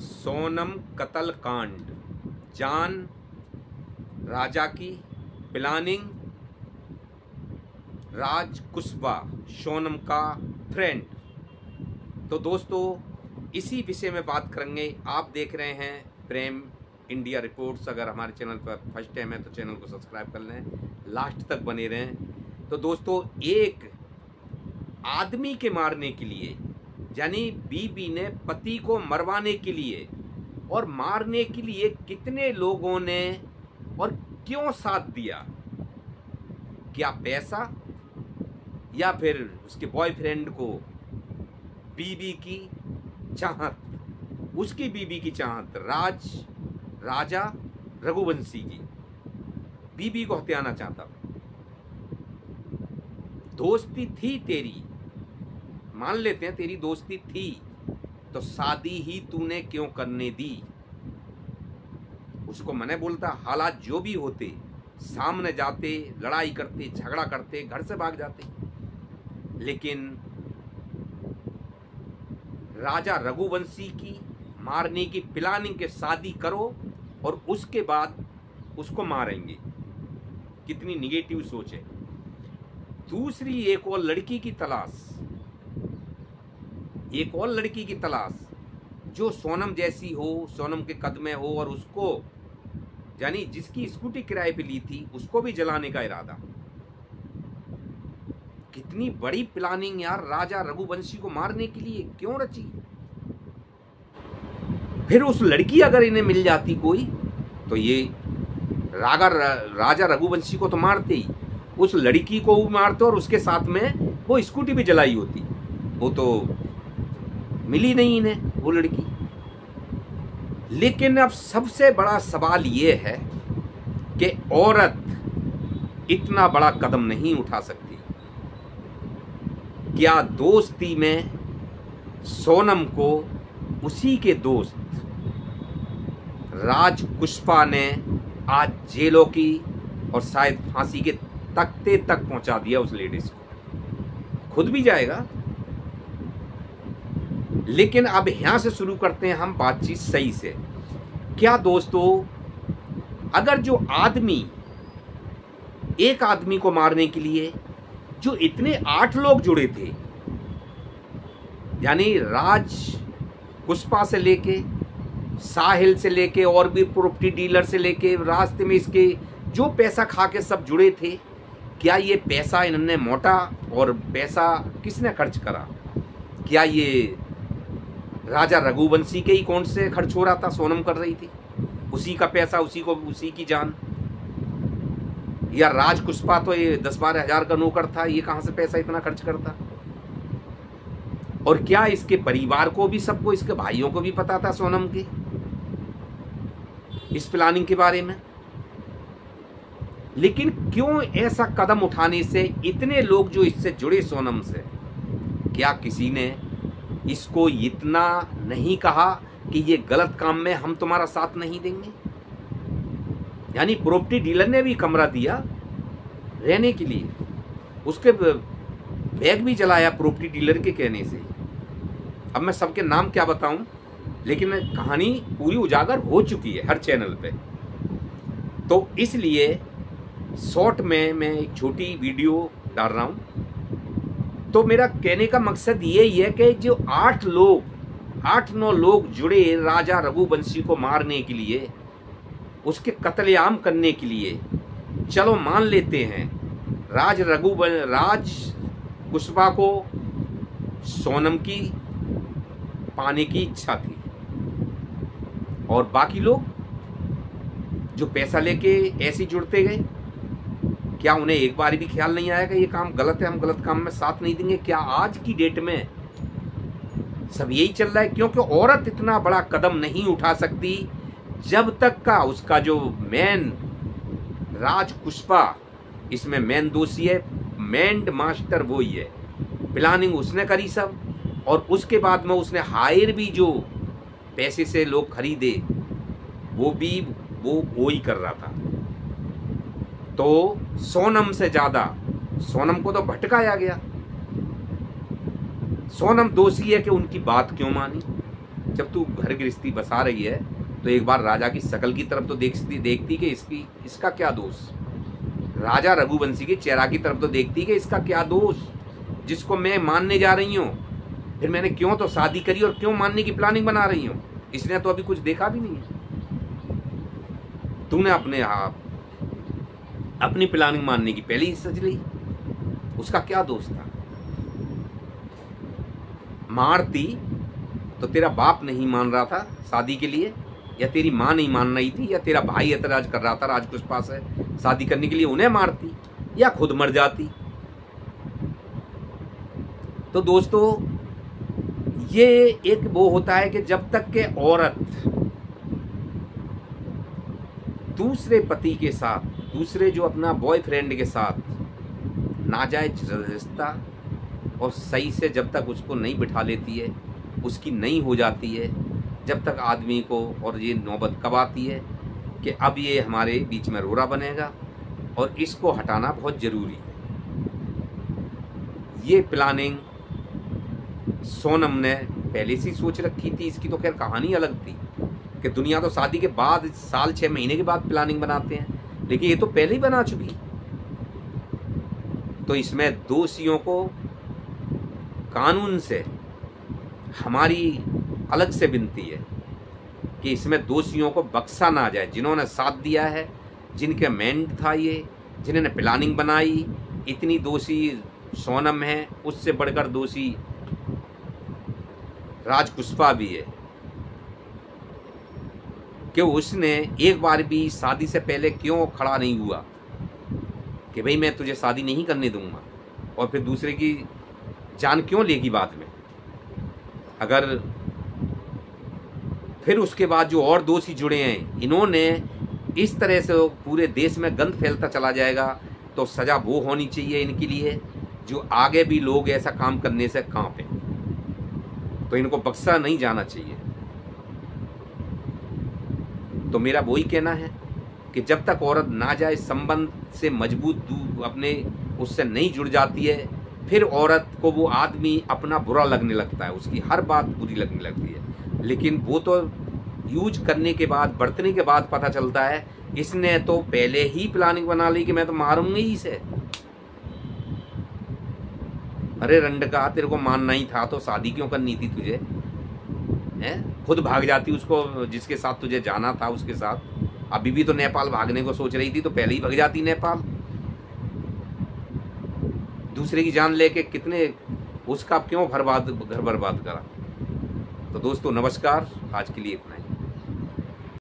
सोनम कत्ल कांड, जान राजा की प्लानिंग, राज कुशवा सोनम का फ्रेंड। तो दोस्तों इसी विषय में बात करेंगे। आप देख रहे हैं प्रेम इंडिया रिपोर्ट्स। अगर हमारे चैनल पर फर्स्ट टाइम है तो चैनल को सब्सक्राइब कर लें, लास्ट तक बने रहें। तो दोस्तों एक आदमी के मारने के लिए, यानी बीबी ने पति को मरवाने के लिए और मारने के लिए कितने लोगों ने और क्यों साथ दिया? क्या पैसा या फिर उसके बॉयफ्रेंड को बीबी की चाहत, उसकी बीबी की चाहत, राजा रघुवंशी की बीबी को हत्याना चाहता। दोस्ती थी तेरी, मान लेते हैं तेरी दोस्ती थी, तो शादी ही तूने क्यों करने दी? उसको मैंने बोलता हालात जो भी होते, सामने जाते, लड़ाई करते, झगड़ा करते, घर से भाग जाते, लेकिन राजा रघुवंशी की मारने की प्लानिंग के शादी करो और उसके बाद उसको मारेंगे। कितनी निगेटिव सोच है। दूसरी एक और लड़की की तलाश, एक और लड़की की तलाश जो सोनम जैसी हो, सोनम के कद में हो, और उसको यानी जिसकी स्कूटी किराए पे ली थी उसको भी जलाने का इरादा। कितनी बड़ी प्लानिंग यार, राजा रघुवंशी को मारने के लिए क्यों रची? फिर उस लड़की अगर इन्हें मिल जाती कोई, तो ये राजा रघुवंशी को तो मारते ही, उस लड़की को मारते और उसके साथ में वो स्कूटी भी जलाई होती। वो तो मिली नहीं इन्हें वो लड़की। लेकिन अब सबसे बड़ा सवाल ये है कि औरत इतना बड़ा कदम नहीं उठा सकती। क्या दोस्ती में सोनम को उसी के दोस्त राज कुशवा ने आज जेलों की और शायद फांसी के तख्ते तक पहुंचा दिया उस लेडीज को। खुद भी जाएगा। लेकिन अब यहां से शुरू करते हैं हम बातचीत सही से। क्या दोस्तों, अगर जो आदमी एक आदमी को मारने के लिए जो इतने 8 लोग जुड़े थे, यानी राज कुशवा से लेके, साहिल से लेके, और भी प्रॉपर्टी डीलर से लेके, रास्ते में इसके जो पैसा खा के सब जुड़े थे, क्या ये पैसा इन्होंने मोटा? और पैसा किसने खर्च करा? क्या ये राजा रघुवंशी के ही अकाउंट से खर्च हो रहा था? सोनम कर रही थी, उसी का पैसा, उसी को, उसी की जान। या राज कुशवा तो ये 10-12 हजार का नौकर था, ये कहां से पैसा इतना खर्च करता? और क्या इसके परिवार को भी, सबको, इसके भाइयों को भी पता था सोनम के इस प्लानिंग के बारे में? लेकिन क्यों ऐसा कदम उठाने से इतने लोग जो इससे जुड़े सोनम से, क्या किसी ने इसको इतना नहीं कहा कि ये गलत काम में हम तुम्हारा साथ नहीं देंगे? यानी प्रॉपर्टी डीलर ने भी कमरा दिया रहने के लिए, उसके बैग भी जलाया प्रॉपर्टी डीलर के कहने से। अब मैं सबके नाम क्या बताऊं, लेकिन कहानी पूरी उजागर हो चुकी है हर चैनल पे। तो इसलिए शॉर्ट में मैं एक छोटी वीडियो डाल रहा हूं। तो मेरा कहने का मकसद ये ही है कि जो 8-9 लोग जुड़े राजा रघुवंशी को मारने के लिए, उसके कत्लेआम करने के लिए, चलो मान लेते हैं राज कुशवा को सोनम की पाने की इच्छा थी, और बाकी लोग जो पैसा लेके ऐसे जुड़ते गए, क्या उन्हें एक बार भी ख्याल नहीं आया कि ये काम गलत है, हम गलत काम में साथ नहीं देंगे? क्या आज की डेट में सब यही चल रहा है? क्योंकि औरत इतना बड़ा कदम नहीं उठा सकती जब तक का उसका जो मेन राज कुशवा इसमें मेन दोषी है, मेन मास्टर वो ही है। प्लानिंग उसने करी सब, और उसके बाद में उसने हायर भी जो पैसे से लोग खरीदे, वो भी वो ही कर रहा था। तो सोनम से ज्यादा सोनम को तो भटकाया गया। सोनम दोषी है कि उनकी बात क्यों मानी, जब तू घर गृहस्थी बसा रही है तो एक बार राजा की शकल की तरफ तो देखती कि इसका क्या दोष। राजा रघुवंशी के चेहरा की तरफ तो देखती कि इसका क्या दोष, जिसको मैं मानने जा रही हूँ। फिर मैंने क्यों तो शादी करी और क्यों मानने की प्लानिंग बना रही हूँ। इसने तो अभी कुछ देखा भी नहीं है। तूने अपने आप अपनी प्लानिंग मानने की पहले ही सज ली, उसका क्या दोष था। मारती तो तेरा बाप नहीं मान रहा था शादी के लिए, या तेरी माँ नहीं मान रही थी, या तेरा भाई ऐतराज कर रहा था राजपुष्पा से शादी करने के लिए, उन्हें मारती या खुद मर जाती। तो दोस्तों ये एक वो होता है कि जब तक के औरत दूसरे पति के साथ, दूसरे जो अपना बॉयफ्रेंड के साथ नाजायज रिश्ता और सही से जब तक उसको नहीं बिठा लेती है, उसकी नहीं हो जाती है, जब तक आदमी को और ये नौबत कब आती है कि अब ये हमारे बीच में रोड़ा बनेगा और इसको हटाना बहुत ज़रूरी है। ये प्लानिंग सोनम ने पहले से सोच रखी थी। इसकी तो खैर कहानी अलग थी कि दुनिया तो शादी के बाद साल 6 महीने के बाद प्लानिंग बनाते हैं, लेकिन ये तो पहले ही बना चुकी। तो इसमें दोषियों को कानून से हमारी अलग से विनती है कि इसमें दोषियों को बख्शा ना जाए। जिन्होंने साथ दिया है, जिनके मेंट था ये, जिन्होंने प्लानिंग बनाई, इतनी दोषी सोनम है, उससे बढ़कर दोषी राजपुष्पा भी है कि उसने एक बार भी शादी से पहले क्यों खड़ा नहीं हुआ कि भाई मैं तुझे शादी नहीं करने दूंगा, और फिर दूसरे की जान क्यों लेगी बाद में। अगर फिर उसके बाद जो और दोषी जुड़े हैं, इन्होंने इस तरह से पूरे देश में गंद फैलता चला जाएगा, तो सज़ा वो होनी चाहिए इनके लिए जो आगे भी लोग ऐसा काम करने से कांपे। तो इनको बख्शा नहीं जाना चाहिए। तो मेरा वही कहना है कि जब तक औरत नाजायज संबंध से मजबूत अपने उससे नहीं जुड़ जाती है, फिर औरत को वो आदमी अपना बुरा लगने लगता है, उसकी हर बात बुरी लगने लगती है। लेकिन वो तो यूज करने के बाद, बरतने के बाद पता चलता है इसने तो पहले ही प्लानिंग बना ली कि मैं तो मारूंगी ही इसे। अरे रंडका, तेरे को मानना ही था तो शादी क्यों करनी थी तुझे? हैं? खुद भाग जाती उसको जिसके साथ तुझे जाना था उसके साथ। अभी भी तो नेपाल भागने को सोच रही थी, तो पहले ही भाग जाती नेपाल। दूसरे की जान लेके कितने उसका क्यों घर बर्बाद करा। तो दोस्तों नमस्कार, आज के लिए इतना ही।